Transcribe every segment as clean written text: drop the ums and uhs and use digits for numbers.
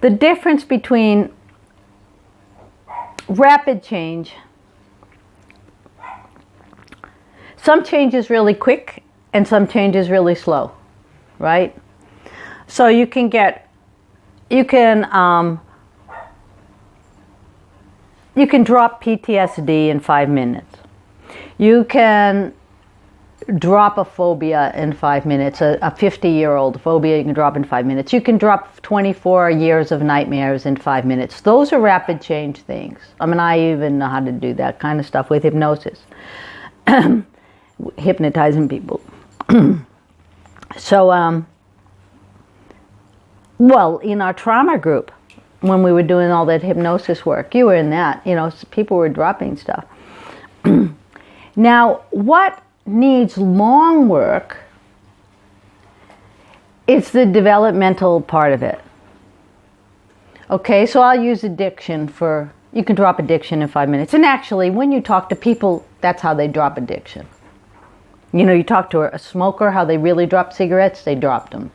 the difference between rapid change, some change is really quick and some change is really slow, right? So you can drop PTSD in 5 minutes. You can drop a phobia in 5 minutes. A 50-year-old phobia you can drop in 5 minutes. You can drop 24 years of nightmares in 5 minutes. Those are rapid change things. I mean, I even know how to do that kind of stuff with hypnosis. Hypnotizing people. So, well, in our trauma group, when we were doing all that hypnosis work, you were in that, people were dropping stuff. Now, what needs long work is the developmental part of it. Okay, so I'll use addiction you can drop addiction in 5 minutes. And actually, when you talk to people, that's how they drop addiction. You talk to a smoker, how they really drop cigarettes, they dropped them.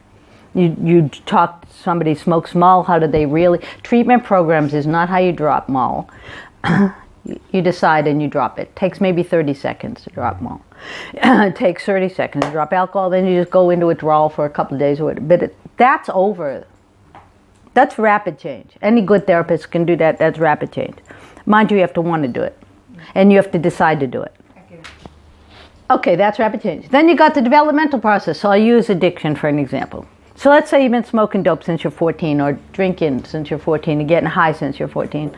You talk to somebody who smokes mall, how do they really... Treatment programs is not how you drop mall. You decide and you drop it. It takes maybe 30 seconds to drop mall. It takes 30 seconds to drop alcohol, then you just go into withdrawal for a couple of days. But that's over. That's rapid change. Any good therapist can do that. That's rapid change. Mind you, you have to want to do it. And you have to decide to do it. Okay, that's rapid change. Then you got the developmental process. So I'll use addiction for an example. So let's say you've been smoking dope since you're 14, or drinking since you're 14, or getting high since you're 14,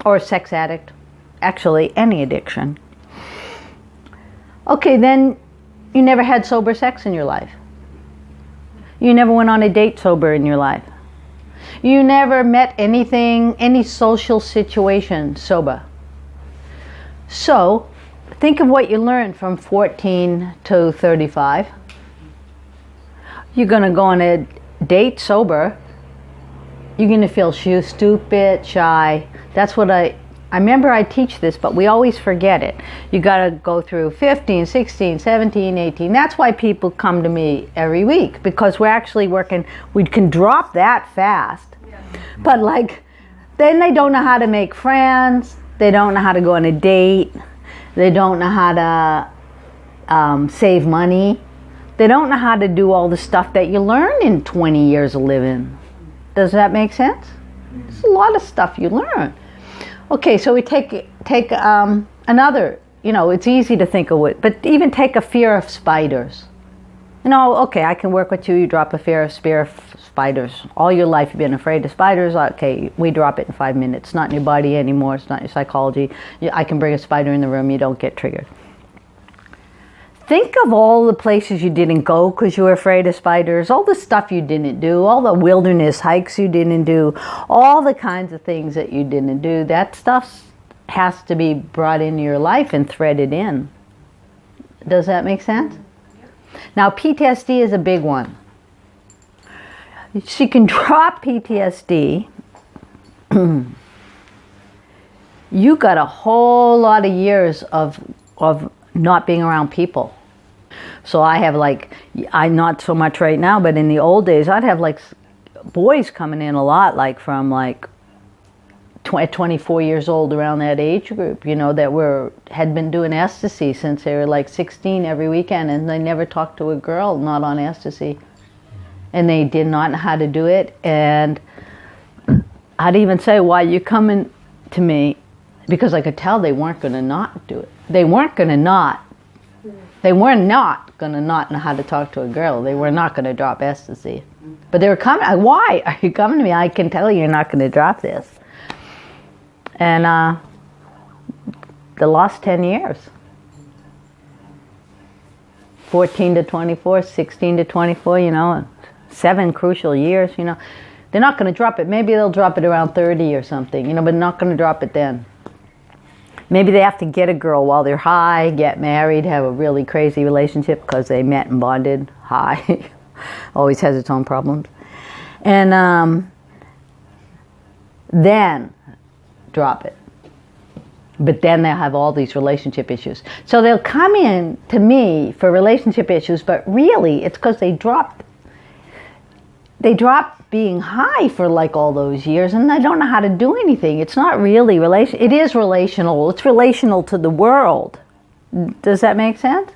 or a sex addict. Actually, any addiction. Okay, then you never had sober sex in your life. You never went on a date sober in your life. You never met any social situation sober. So, think of what you learned from 14 to 35. You're going to go on a date sober. You're going to feel stupid, shy. That's what I remember I teach this, but we always forget it. You got to go through 15, 16, 17, 18. That's why people come to me every week, because we're actually working. We can drop that fast. Yeah. But then they don't know how to make friends. They don't know how to go on a date. They don't know how to save money. They don't know how to do all the stuff that you learn in 20 years of living. Does that make sense? There's a lot of stuff you learn. Okay, so we take another, it's easy to think of it, but even take a fear of spiders. Okay, I can work with you. You drop a fear of spiders. All your life you've been afraid of spiders. Okay, we drop it in 5 minutes. It's not in your body anymore. It's not in your psychology. I can bring a spider in the room. You don't get triggered. Think of all the places you didn't go because you were afraid of spiders, all the stuff you didn't do, all the wilderness hikes you didn't do, all the kinds of things that you didn't do. That stuff has to be brought into your life and threaded in. Does that make sense? Now, PTSD is a big one. She can drop PTSD. You got a whole lot of years of not being around people. So I have I'm not so much right now, but in the old days, I'd have boys coming in a lot, from 24 years old, around that age group, that had been doing ecstasy since they were 16 every weekend, and they never talked to a girl not on ecstasy. And they did not know how to do it. And I'd even say, why you coming to me? Because I could tell they weren't going to not do it. They were not going to not know how to talk to a girl. They were not going to drop ecstasy. But they were coming. Why are you coming to me? I can tell you're not going to drop this. And the last 10 years. 14 to 24, 16 to 24, 7 crucial years, They're not going to drop it. Maybe they'll drop it around 30 or something, but not going to drop it then. Maybe they have to get a girl while they're high, get married, have a really crazy relationship because they met and bonded high. Always has its own problems. And then drop it. But then they'll have all these relationship issues. So they'll come in to me for relationship issues, but really it's because they dropped being high for like all those years, and I don't know how to do anything. It's not really relational. It is relational. It's relational to the world. Does that make sense?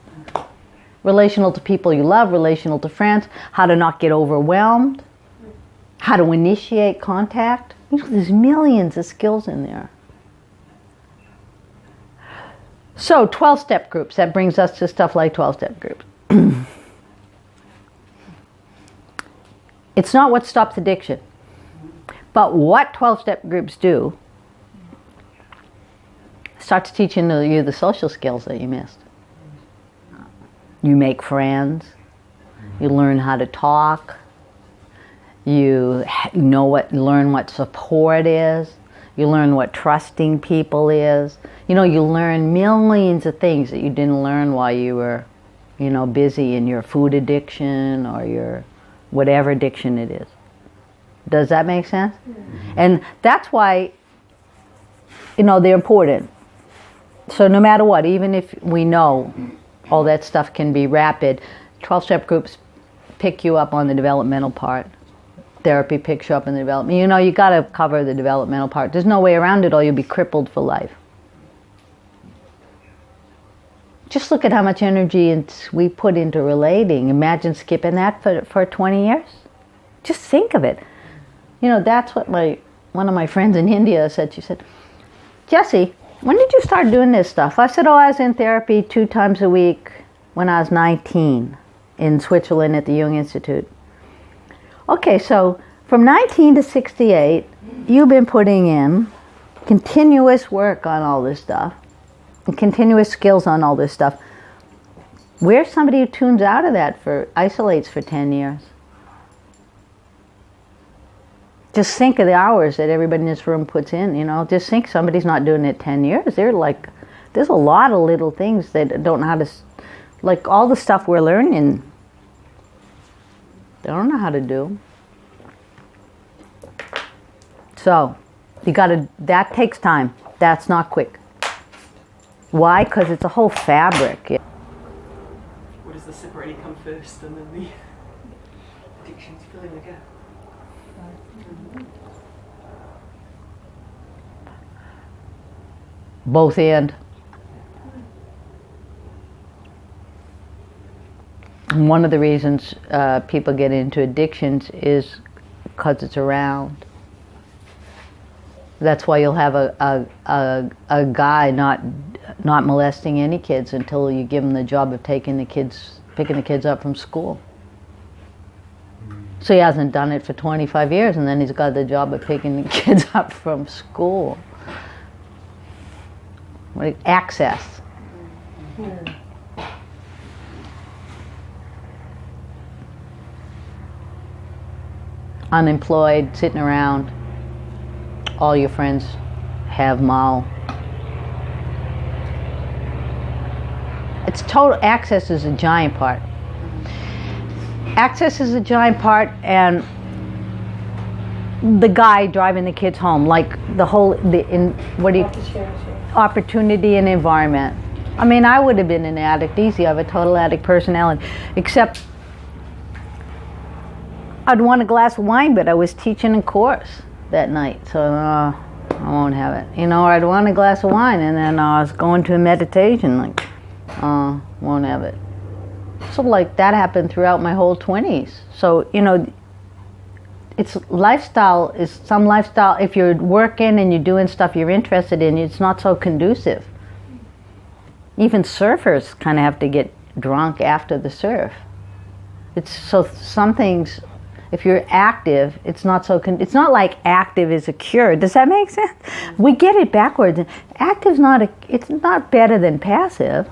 Relational to people you love, relational to friends, how to not get overwhelmed, how to initiate contact. You know, there's millions of skills in there. So 12-step groups, that brings us to stuff like 12-step groups. It's not what stops addiction, but what 12-step groups do starts teaching you the social skills that you missed. You make friends, you learn how to talk, you learn what support is, you learn what trusting people is. You know, you learn millions of things that you didn't learn while you were, busy in your food addiction or your whatever addiction it is. Does that make sense? Mm-hmm. And that's why, they're important. So no matter what, even if we know all that stuff can be rapid, 12-step groups pick you up on the developmental part. Therapy picks you up in the development. You got to cover the developmental part. There's no way around it or you'll be crippled for life. Just look at how much energy we put into relating. Imagine skipping that for 20 years. Just think of it. That's what one of my friends in India said. She said, Jessie, when did you start doing this stuff? I said, I was in therapy 2 times a week when I was 19 in Switzerland at the Jung Institute. Okay, so from 19 to 68, you've been putting in continuous work on all this stuff. And continuous skills on all this stuff. Where's somebody who tunes out of that isolates for 10 years? Just think of the hours that everybody in this room puts in, Just think somebody's not doing it 10 years. There's a lot of little things that don't know how to, like all the stuff we're learning, they don't know how to do. So, that takes time. That's not quick. Why? Because it's a whole fabric. What does the separating come first and then the addictions filling the gap? Both and. And one of the reasons people get into addictions is because it's around. That's why you'll have a guy not molesting any kids until you give him the job of picking the kids up from school. So he hasn't done it for 25 years, and then he's got the job of picking the kids up from school. Access. Unemployed, sitting around. All your friends have mal. It's total. Access is a giant part. Access is a giant part, and the guy driving the kids home, like opportunity and environment. I mean, I would have been an addict easy. I have a total addict personality, except I'd want a glass of wine, but I was teaching a course that night, so I won't have it. Or I'd want a glass of wine, and then I was going to a meditation, won't have it. So that happened throughout my whole 20s. So, it's lifestyle is some lifestyle. If you're working and you're doing stuff you're interested in, it's not so conducive. Even surfers kind of have to get drunk after the surf. It's so some things. If you're active, it's not so. It's not like active is a cure. Does that make sense? We get it backwards. Active's not. It's not better than passive.